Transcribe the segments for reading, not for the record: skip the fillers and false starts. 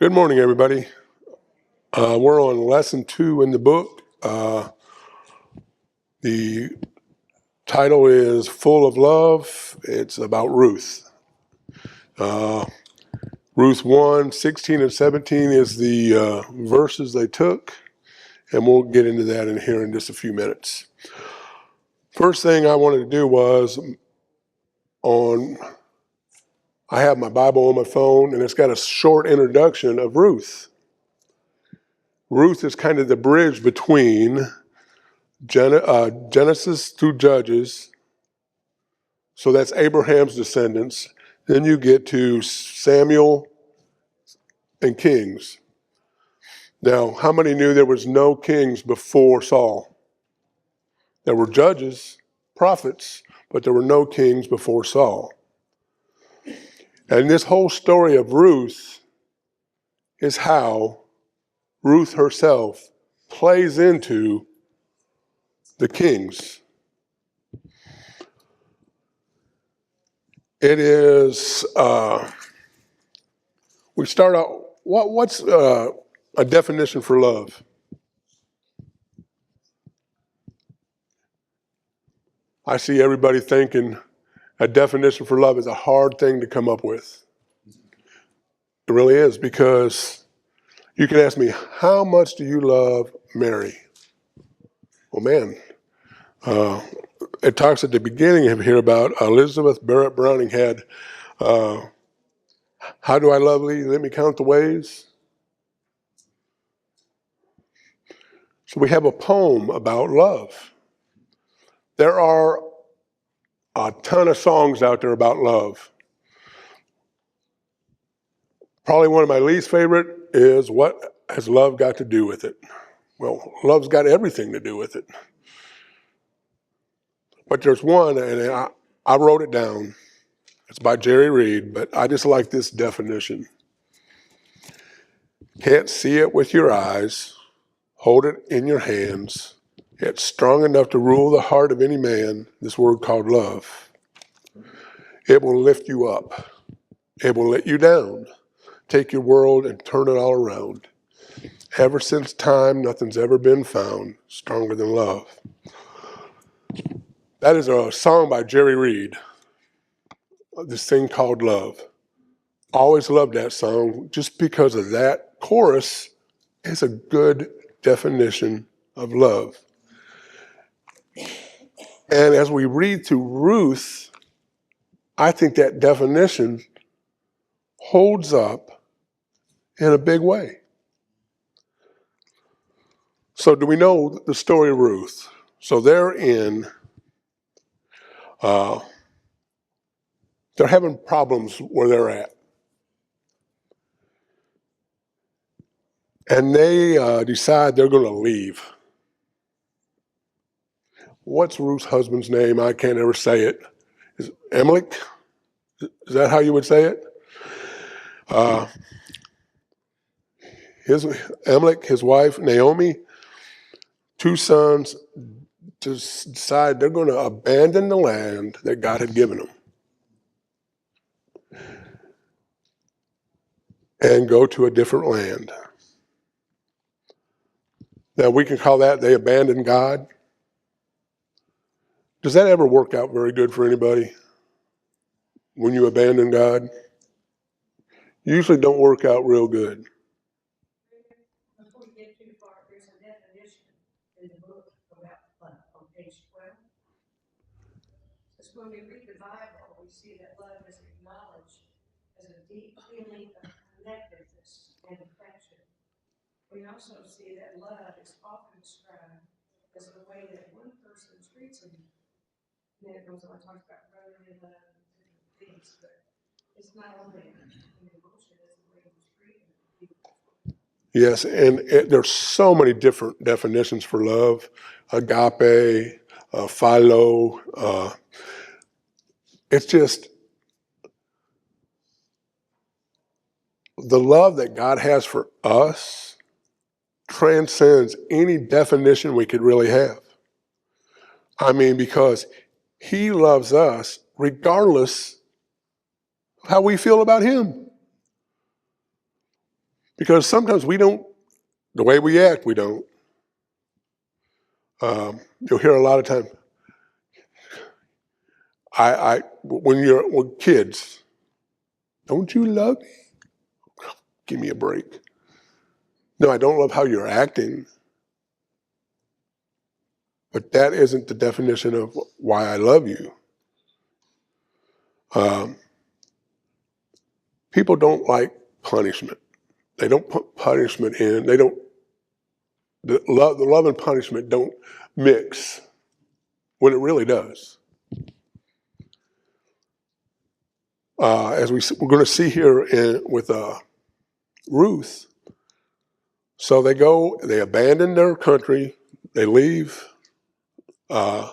Good morning, everybody. We're on lesson 2 in the book. The title is Full of Love. It's about Ruth. Ruth 1, 16 and 17 is the verses they took, and we'll get into that in here in just a few minutes. First thing I wanted to do was I have my Bible on my phone, and it's got a short introduction of Ruth. Ruth is kind of the bridge between Genesis through Judges, so that's Abraham's descendants. Then you get to Samuel and Kings. Now, how many knew there was no kings before Saul? There were judges, prophets, but there were no kings before Saul. And this whole story of Ruth is how Ruth herself plays into the kings. It is, we start out, what's a definition for love? I see everybody thinking a definition for love is a hard thing to come up with. It really is, because you can ask me, how much do you love Mary? Well, man, it talks at the beginning of here about Elizabeth Barrett Browning had, how do I love thee? Let me count the ways. So we have a poem about love. There are a ton of songs out there about love. Probably one of my least favorite is What Has Love Got to Do with It? Well, love's got everything to do with it. But there's one, and I wrote it down. It's by Jerry Reed, but I just like this definition. Can't see it with your eyes, hold it in your hands. It's strong enough to rule the heart of any man, this word called love. It will lift you up. It will let you down. Take your world and turn it all around. Ever since time, nothing's ever been found stronger than love. That is a song by Jerry Reed, this thing called Love. Always loved that song just because of that chorus is a good definition of love. And as we read through Ruth, I think that definition holds up in a big way. So do we know the story of Ruth? So they're having problems where they're at. And they decide they're going to leave. What's Ruth's husband's name? I can't ever say it. Is it Amalek? Is that how you would say it? Amalek, his wife, Naomi, 2 sons just decide they're going to abandon the land that God had given them and go to a different land. Now, we can call that they abandoned God. Does that ever work out very good for anybody? When you abandon God? Usually don't work out real good. Before we get too far, there's a definition in the book about on page 12. Because when we read the Bible, we see that love is acknowledged as a deep feeling of connectedness and affection. We also see that love is often described as the way that one person treats another. And then it goes on to talk about brotherly love and different things, but it's not only an emotion, it's the way we treat people. Yes, and there's so many different definitions for love. Agape, philo. It's just the love that God has for us transcends any definition we could really have. I mean, because he loves us regardless of how we feel about him. Because sometimes we don't, the way we act, we don't. You'll hear a lot of times, when kids, don't you love me? Give me a break. No, I don't love how you're acting. But that isn't the definition of why I love you. People don't like punishment. They don't put punishment in. They don't. The love and punishment don't mix when it really does. As we're going to see here with Ruth. So they go. They abandon their country. They leave. They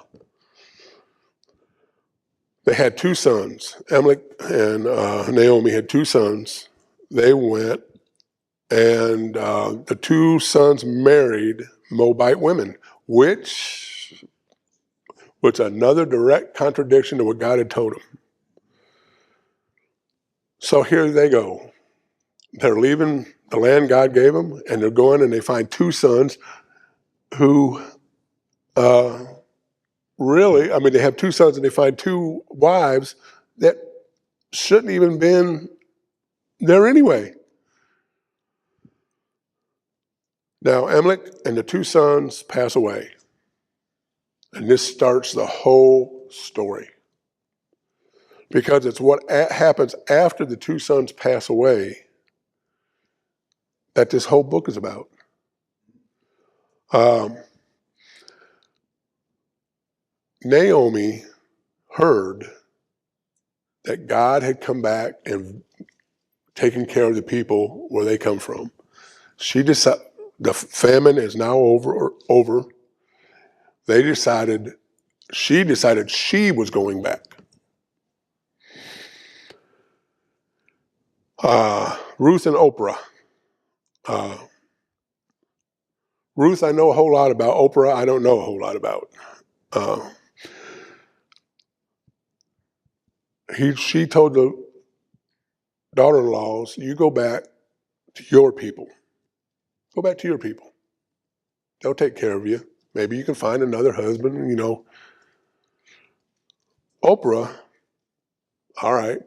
had two sons. Amalek and Naomi had two sons. They went, and the two sons married Moabite women, which was another direct contradiction to what God had told them. So here they go. They're leaving the land God gave them, and they're going, and they find two sons who really, I mean, they have two sons, and they find two wives that shouldn't even been there anyway. Now, Amalek and the two sons pass away. And this starts the whole story. Because it's what happens after the two sons pass away that this whole book is about. Naomi heard that God had come back and taken care of the people where they come from. She decided the famine is now over. She decided she was going back. Ruth and Oprah. Ruth, I know a whole lot about. Oprah, I don't know a whole lot about. She told the daughter-in-laws, you go back to your people. Go back to your people. They'll take care of you. Maybe you can find another husband, you know. Oprah, all right.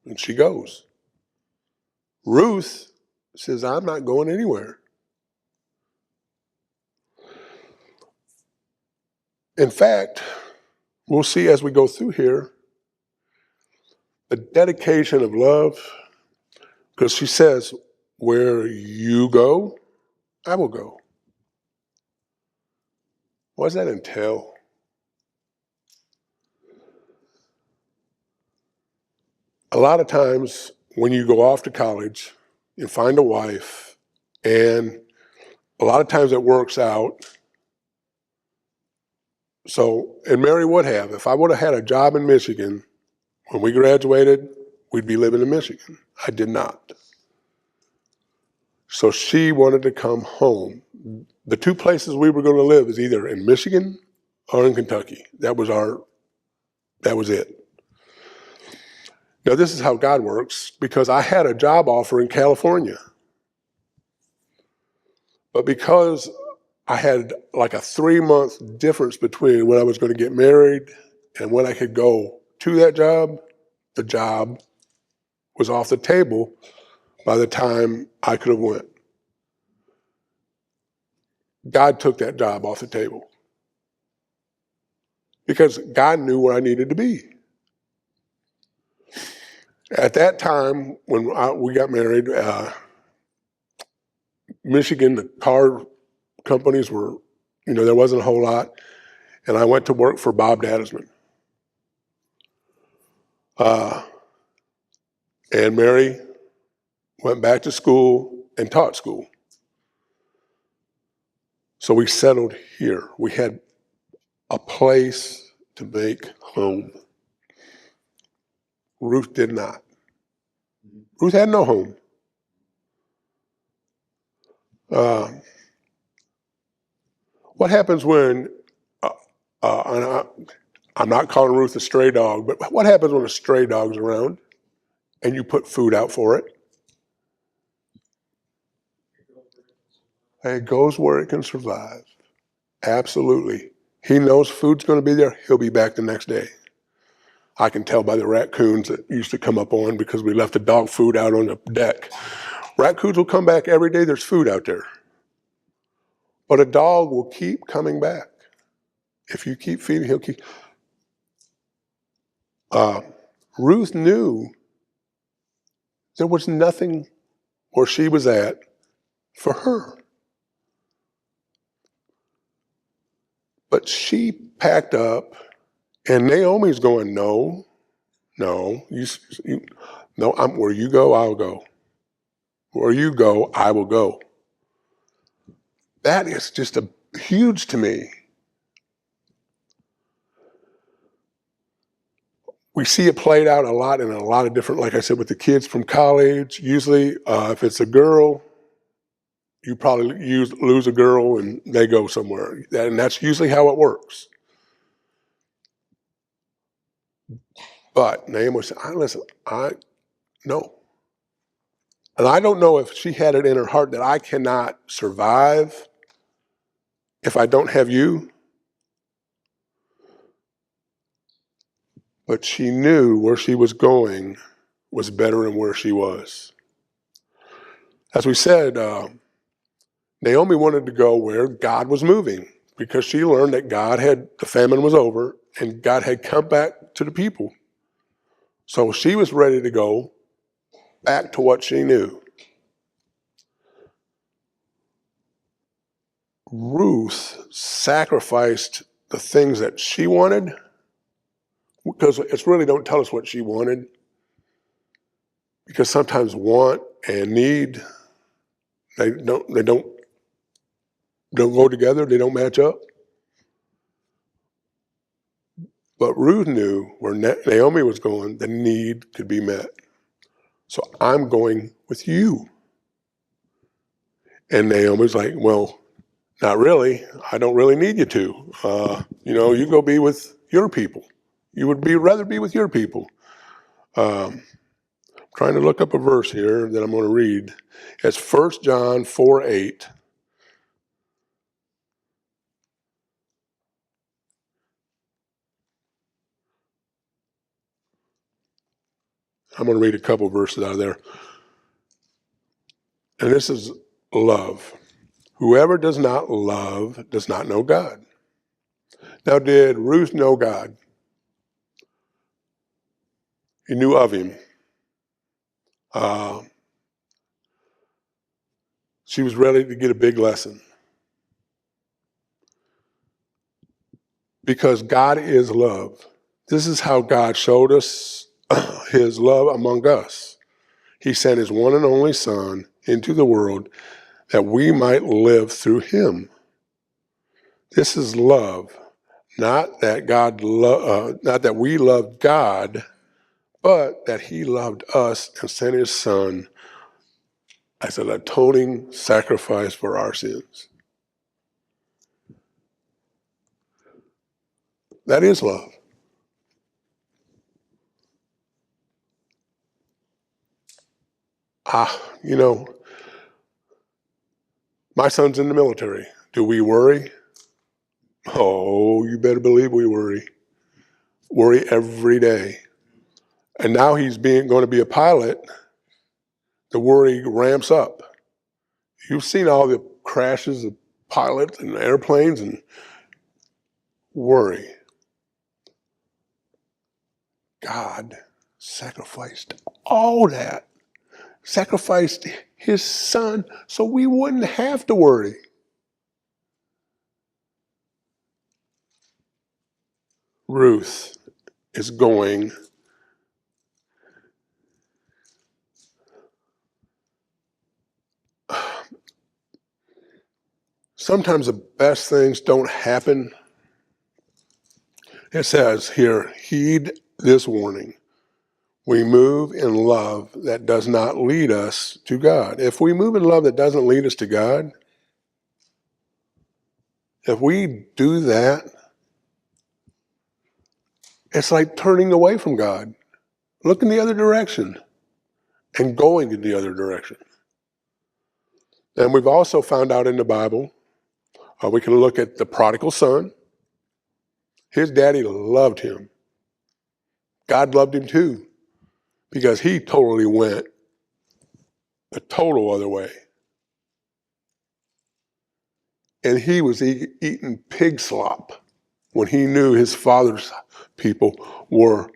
And she goes. Ruth says, I'm not going anywhere. In fact, we'll see as we go through here, the dedication of love, because she says, where you go, I will go. What does that entail? A lot of times when you go off to college and find a wife, and a lot of times it works out. So, and Mary would have. If I would have had a job in Michigan when we graduated, we'd be living in Michigan. I did not. So she wanted to come home. The two places we were going to live is either in Michigan or in Kentucky. That was it. Now, this is how God works, because I had a job offer in California. But because I had like a 3-month difference between when I was going to get married and when I could go to that job, the job was off the table by the time I could have went. God took that job off the table because God knew where I needed to be. At that time, when we got married, Michigan, the car companies were, there wasn't a whole lot. And I went to work for Bob Dadisman. And Mary went back to school and taught school. So we settled here. We had a place to make home. Ruth did not. Ruth had no home. What happens when, I'm not calling Ruth a stray dog, but what happens when a stray dog's around and you put food out for it? It goes where it can survive. Absolutely. He knows food's going to be there. He'll be back the next day. I can tell by the raccoons that used to come up on because we left the dog food out on the deck. Raccoons will come back every day. There's food out there. But a dog will keep coming back. If you keep feeding, he'll keep. Ruth knew there was nothing where she was at for her. But she packed up, and Naomi's going, no, no, no. Where you go, I'll go. Where you go, I will go. That is just huge to me. We see it played out a lot in a lot of different, like I said, with the kids from college. Usually, if it's a girl, you probably lose a girl and they go somewhere. And that's usually how it works. But Naomi said, listen, no. And I don't know if she had it in her heart that I cannot survive if I don't have you. But she knew where she was going was better than where she was. As we said, Naomi wanted to go where God was moving because she learned that the famine was over and God had come back to the people. So she was ready to go back to what she knew. Ruth sacrificed the things that she wanted because it's really don't tell us what she wanted, because sometimes want and need, they don't go together, they don't match up. But Ruth knew where Naomi was going, the need could be met. So I'm going with you. And Naomi's like, well, not really. I don't really need you to. You go be with your people. You would rather be with your people. Trying to look up a verse here that I'm going to read. It's 1 John 4:8. I'm going to read a couple verses out of there. And this is love. Whoever does not love does not know God. Now, did Ruth know God? He knew of him. She was ready to get a big lesson. Because God is love. This is how God showed us his love among us. He sent his one and only Son into the world that we might live through him. This is love, not that we loved God, but that he loved us and sent his Son as an atoning sacrifice for our sins. That is love. My son's in the military. Do we worry? Oh, you better believe we worry. Worry every day. And now he's going to be a pilot. The worry ramps up. You've seen all the crashes of pilots and airplanes and worry. God sacrificed all that. Sacrificed his Son so we wouldn't have to worry. Ruth is going. Sometimes the best things don't happen. It says here, heed this warning. We move in love that does not lead us to God. If we move in love that doesn't lead us to God, if we do that, it's like turning away from God, looking the other direction and going in the other direction. And we've also found out in the Bible, we can look at the prodigal son. His daddy loved him. God loved him too, because he totally went a total other way. And he was eating pig slop when he knew his father's people were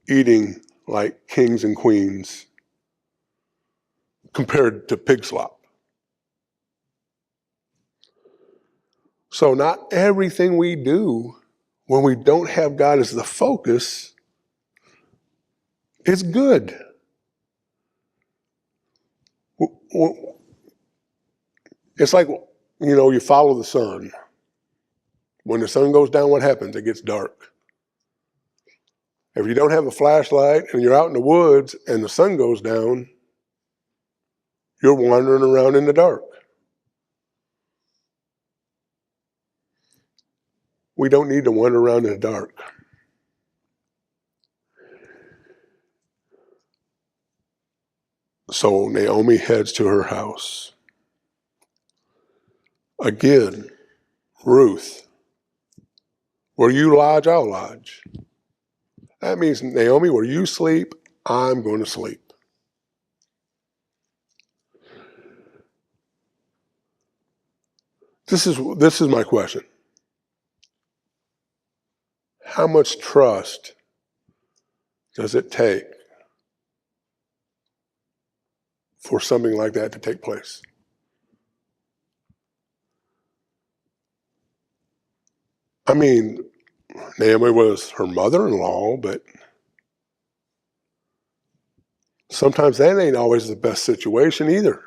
eating like kings and queens compared to pig slop. So not everything we do when we don't have God as the focus is good. It's like, you follow the sun. When the sun goes down, what happens? It gets dark. If you don't have a flashlight and you're out in the woods and the sun goes down, you're wandering around in the dark. We don't need to wander around in the dark. So Naomi heads to her house. Again, Ruth, where you lodge, I'll lodge. That means, Naomi, where you sleep, I'm going to sleep. This is my question. How much trust does it take for something like that to take place? I mean, Naomi was her mother-in-law, but sometimes that ain't always the best situation either.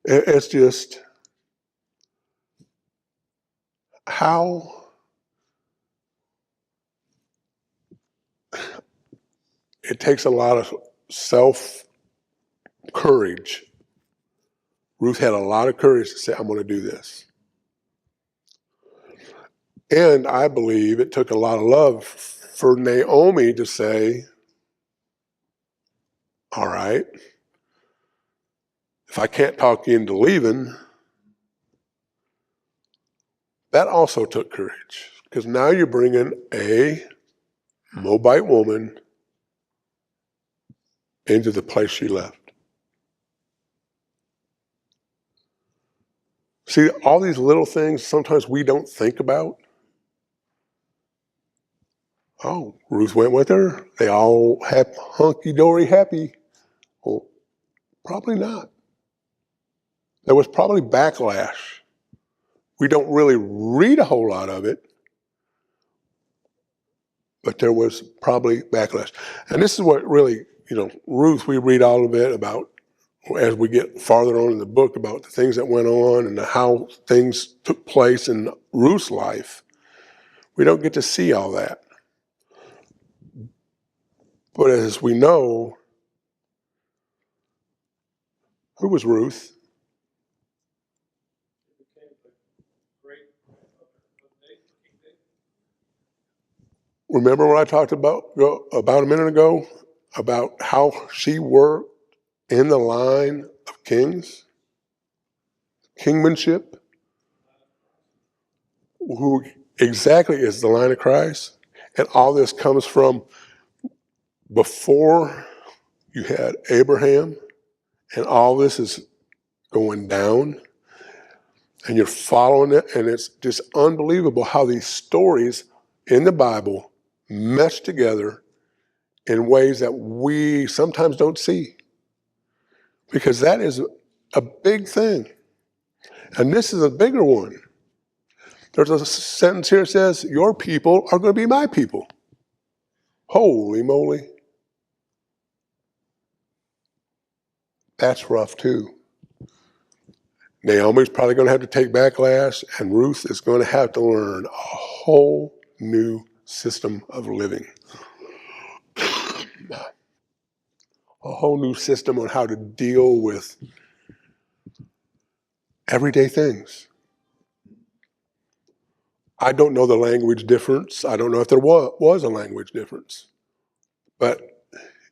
It's just how it takes a lot of self-courage. Ruth had a lot of courage to say, I'm going to do this. And I believe it took a lot of love for Naomi to say, all right, if I can't talk you into leaving, that also took courage. Because now you're bringing a Moabite woman into the place she left. See, all these little things sometimes we don't think about. Oh, Ruth went with her. They all have hunky-dory happy. Well, probably not. There was probably backlash. We don't really read a whole lot of it, but there was probably backlash. And this is what really, Ruth, we read all of it about as we get farther on in the book about the things that went on and how things took place in Ruth's life. We don't get to see all that. But as we know, who was Ruth? Remember what I talked about a minute ago? About how she worked in the line of kings? Kingmanship? Who exactly is the line of Christ? And all this comes from before you had Abraham, and all this is going down, and you're following it, and it's just unbelievable how these stories in the Bible mesh together in ways that we sometimes don't see. Because that is a big thing. And this is a bigger one. There's a sentence here that says, your people are going to be my people. Holy moly. That's rough too. Naomi's probably going to have to take backlash, and Ruth is going to have to learn a whole new system of living. A whole new system on how to deal with everyday things. I don't know the language difference. I don't know if there was a language difference. But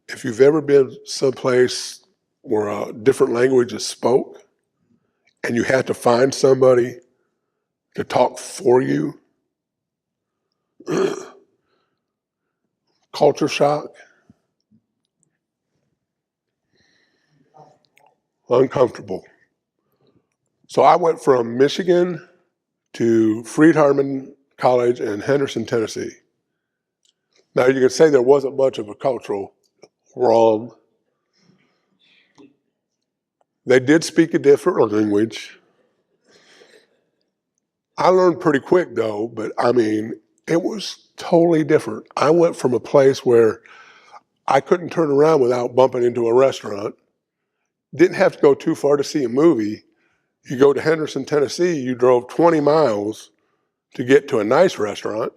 if you've ever been someplace where a different language is spoke, and you had to find somebody to talk for you. Culture shock. Uncomfortable. So I went from Michigan to Friedharman College in Henderson, Tennessee. Now you can say there wasn't much of a cultural wrong. They did speak a different language. I learned pretty quick though, but I mean, it was totally different. I went from a place where I couldn't turn around without bumping into a restaurant. Didn't have to go too far to see a movie. You go to Henderson, Tennessee, you drove 20 miles to get to a nice restaurant.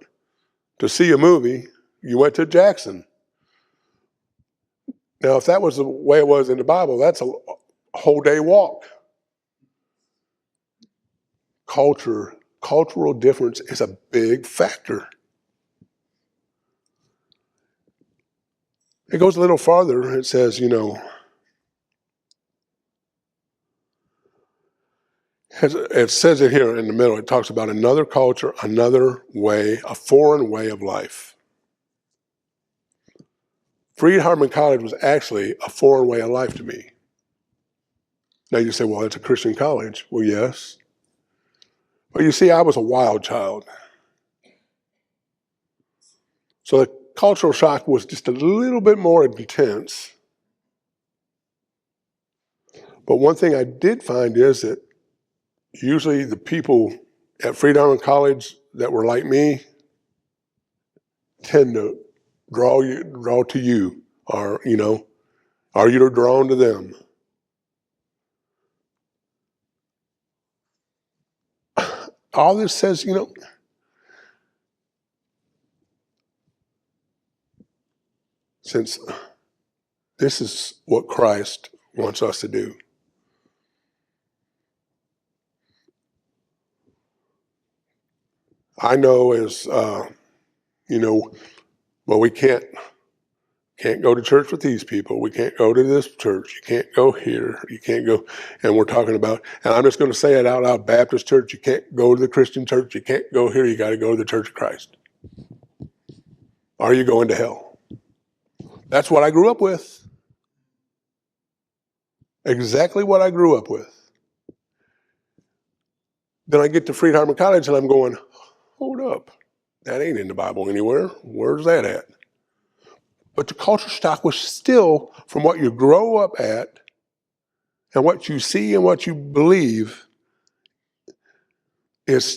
To see a movie, you went to Jackson. Now, if that was the way it was in the Bible, that's a whole day walk. Cultural difference is a big factor. It goes a little farther. It says, it says it here in the middle. It talks about another culture, another way, a foreign way of life. Friedharman College was actually a foreign way of life to me. Now you say, well, it's a Christian college. Well, yes. But you see, I was a wild child. So the cultural shock was just a little bit more intense. But one thing I did find is that usually the people at Friedharman College that were like me tend to draw to you, or, are you drawn to them? All this says, since this is what Christ wants us to do. I know as, well, we can't go to church with these people. We can't go to this church. You can't go here. You can't go. And we're talking about, and I'm just going to say it out loud, Baptist church, you can't go to the Christian church. You can't go here. You got to go to the Church of Christ. Are you going to hell? That's what I grew up with. Exactly what I grew up with. Then I get to Friedharman College and I'm going, hold up. That ain't in the Bible anywhere. Where's that at? But the culture shock was still from what you grow up at and what you see and what you believe. It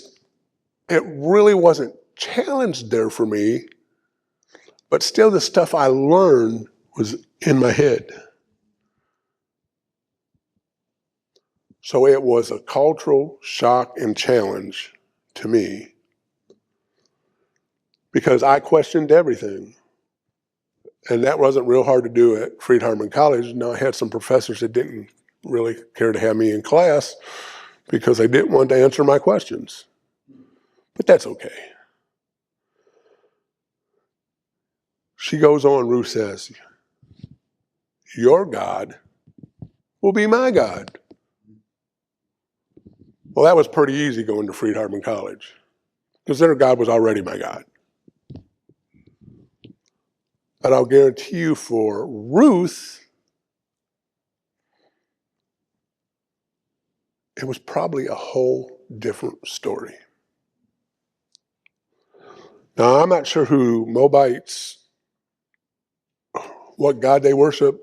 really wasn't challenged there for me, but still the stuff I learned was in my head. So it was a cultural shock and challenge to me because I questioned everything. And that wasn't real hard to do at Friedharman College. Now, I had some professors that didn't really care to have me in class because they didn't want to answer my questions. But that's okay. She goes on, Ruth says, your God will be my God. Well, that was pretty easy going to Friedharman College because their God was already my God. But I'll guarantee you for Ruth, it was probably a whole different story. Now, I'm not sure who Moabites, what God they worship.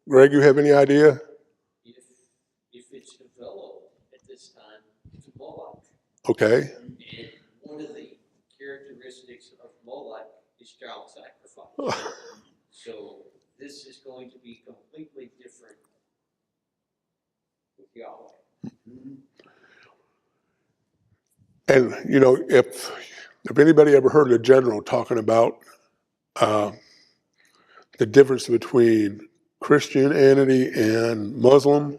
Greg, you have any idea? If it's developed at this time, it's Moab. Okay. And one of the characteristics of Moab is child sacrifice. So this is going to be completely different with Yahweh. And, if anybody ever heard a general talking about the difference between Christianity and Muslim,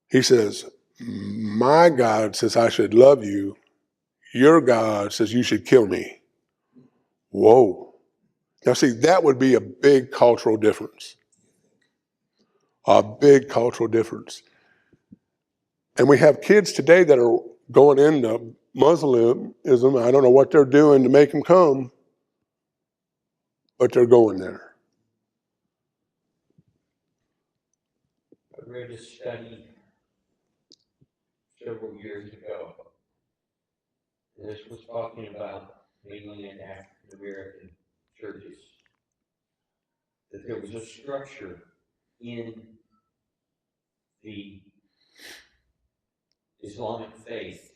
he says, my God says I should love you. Your God says you should kill me. Whoa. Now see, that would be a big cultural difference. A big cultural difference. And we have kids today that are going into Muslimism. I don't know what they're doing to make them come, but they're going there. I read a study several years ago. And this was talking about mainly in African American churches. That there was a structure in the Islamic faith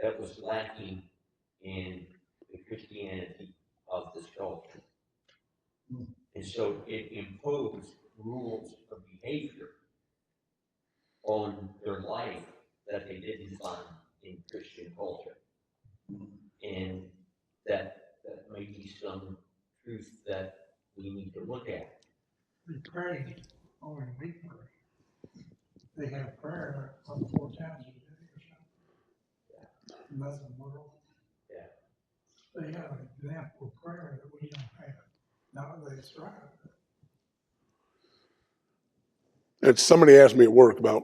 that was lacking in the Christianity of this culture. And so it imposed rules of behavior on their life that they didn't find in Christian culture. And that may be some truth that we need to look at. We pray only we pray. They have prayer like 4 times a day or something. In Muslim world. Yeah. They have an example of prayer that we don't have. Not that it's right. It's somebody asked me at work about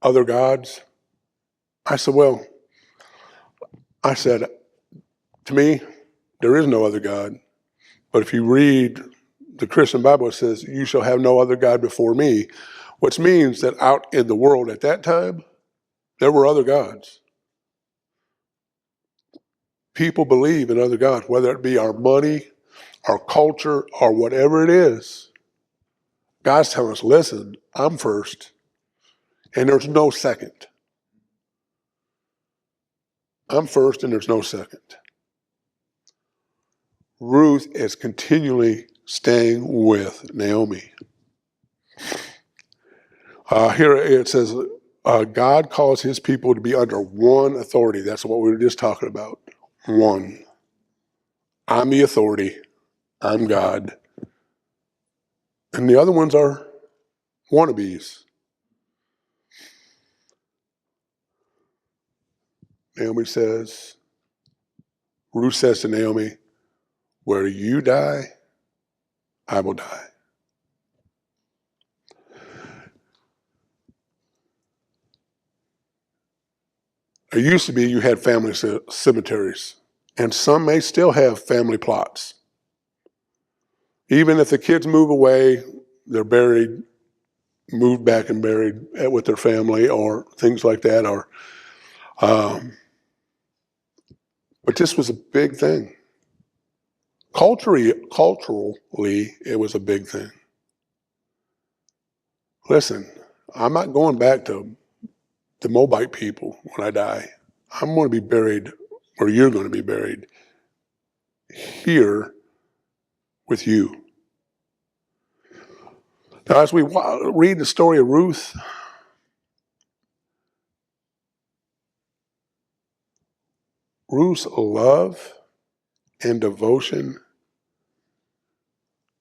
other gods. I said, to me, there is no other God. But if you read the Christian Bible, it says, you shall have no other God before me, which means that out in the world at that time, there were other gods. People believe in other gods, whether it be our money, our culture, or whatever it is. God's telling us, listen, I'm first, and there's no second. I'm first, and there's no second. Ruth is continually staying with Naomi. Here it says, God calls his people to be under one authority. That's what we were just talking about. One. I'm the authority. I'm God. And the other ones are wannabes. Naomi says, Ruth says to Naomi, where you die, I will die. It used to be you had family cemeteries, and some may still have family plots. Even if the kids move away, they're buried, moved back and buried with their family or things like that. But this was a big thing. Culturally, it was a big thing. Listen, I'm not going back to the Moabite people when I die. I'm going to be buried where you're going to be buried, here with you. Now, as we read the story of Ruth, Ruth's love and devotion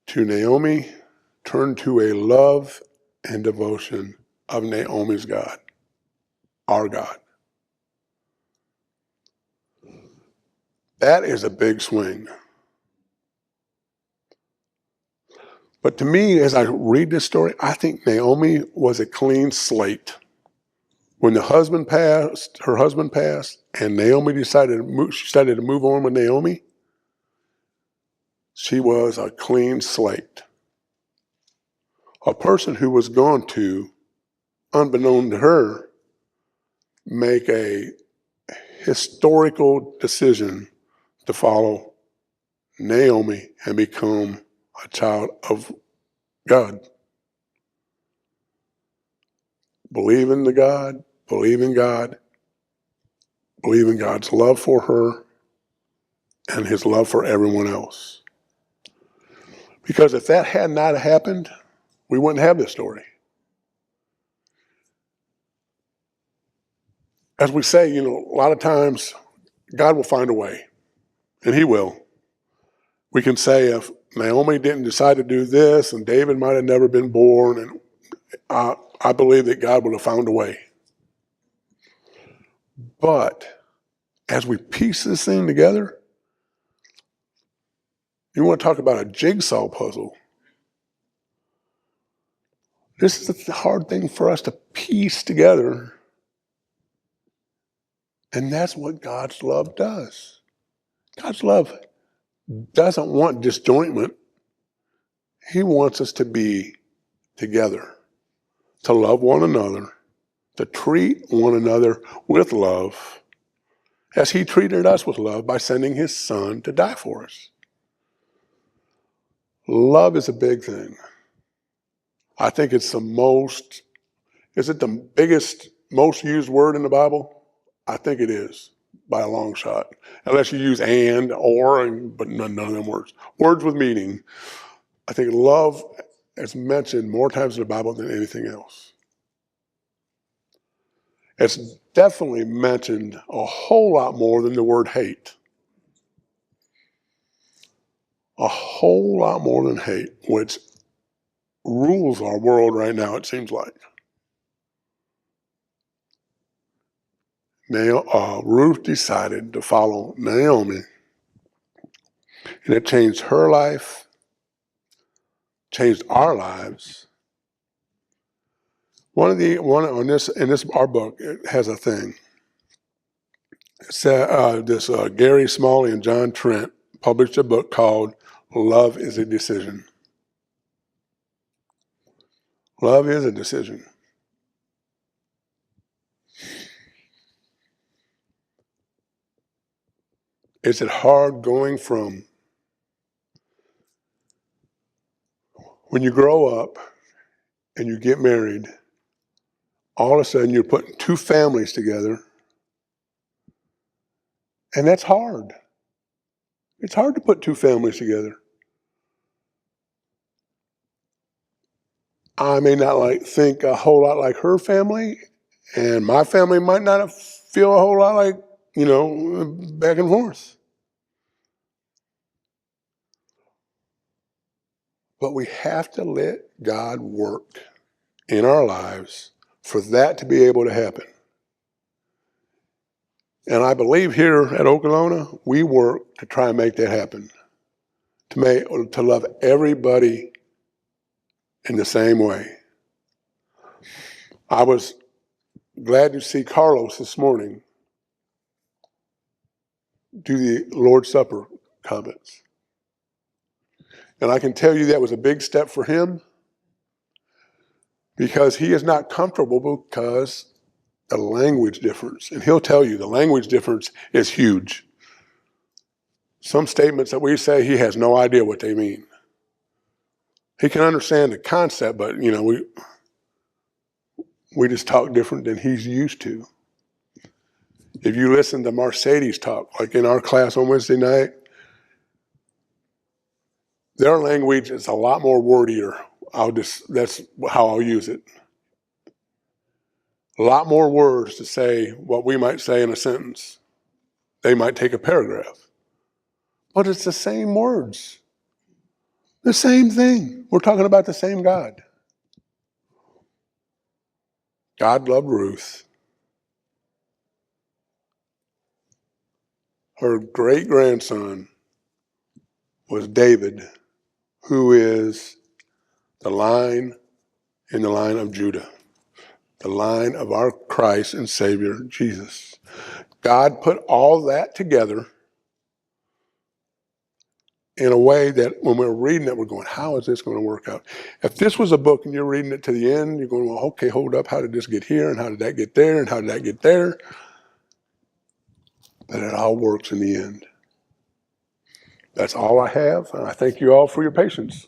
to Naomi turned to a love and devotion of Naomi's God, our God. That is a big swing. But to me, as I read this story, I think Naomi was a clean slate. When her husband passed, and Naomi decided to move on with Naomi, she was a clean slate. A person who was going to, unbeknown to her, make a historical decision to follow Naomi and become a child of God. Believe in God, believe in God's love for her and his love for everyone else. Because if that had not happened, we wouldn't have this story. As we say, a lot of times God will find a way, and he will. We can say if Naomi didn't decide to do this and David might have never been born, and I believe that God would have found a way. But as we piece this thing together, you want to talk about a jigsaw puzzle. This is the hard thing for us to piece together. And that's what God's love does. God's love doesn't want disjointment. He wants us to be together, to love one another, to treat one another with love, as he treated us with love by sending his son to die for us. Love is a big thing. I think it's is it the biggest, most used word in the Bible? I think it is, by a long shot. Unless you use and, or, but none of them words. Words with meaning. I think love is mentioned more times in the Bible than anything else. It's definitely mentioned a whole lot more than the word hate. A whole lot more than hate, which rules our world right now, it seems like. Ruth decided to follow Naomi, and it changed her life, changed our lives. In this our book, it has a thing. Gary Smalley and John Trent published a book called "Love is a Decision." Love is a decision. Is it hard going from when you grow up and you get married, all of a sudden you're putting two families together, and that's hard. It's hard to put two families together. I may not think a whole lot like her family, and my family might not feel a whole lot like, back and forth. But we have to let God work in our lives for that to be able to happen. And I believe here at Okolona, we work to try and make that happen. To love everybody in the same way. I was glad to see Carlos this morning do the Lord's Supper comments. And I can tell you that was a big step for him because he is not comfortable because the language difference. And he'll tell you the language difference is huge. Some statements that we say, he has no idea what they mean. He can understand the concept, but, we just talk different than he's used to. If you listen to Mercedes talk, like in our class on Wednesday night, their language is a lot more wordier. That's how I'll use it. A lot more words to say what we might say in a sentence. They might take a paragraph. But it's the same words. The same thing. We're talking about the same God. God loved Ruth. Her great-grandson was David, who is the line in the line of Judah, the line of our Christ and Savior, Jesus. God put all that together in a way that when we're reading it, we're going, how is this going to work out? If this was a book and you're reading it to the end, you're going, well, okay, hold up. How did this get here? And how did that get there? And how did that get there? But it all works in the end. That's all I have. And I thank you all for your patience.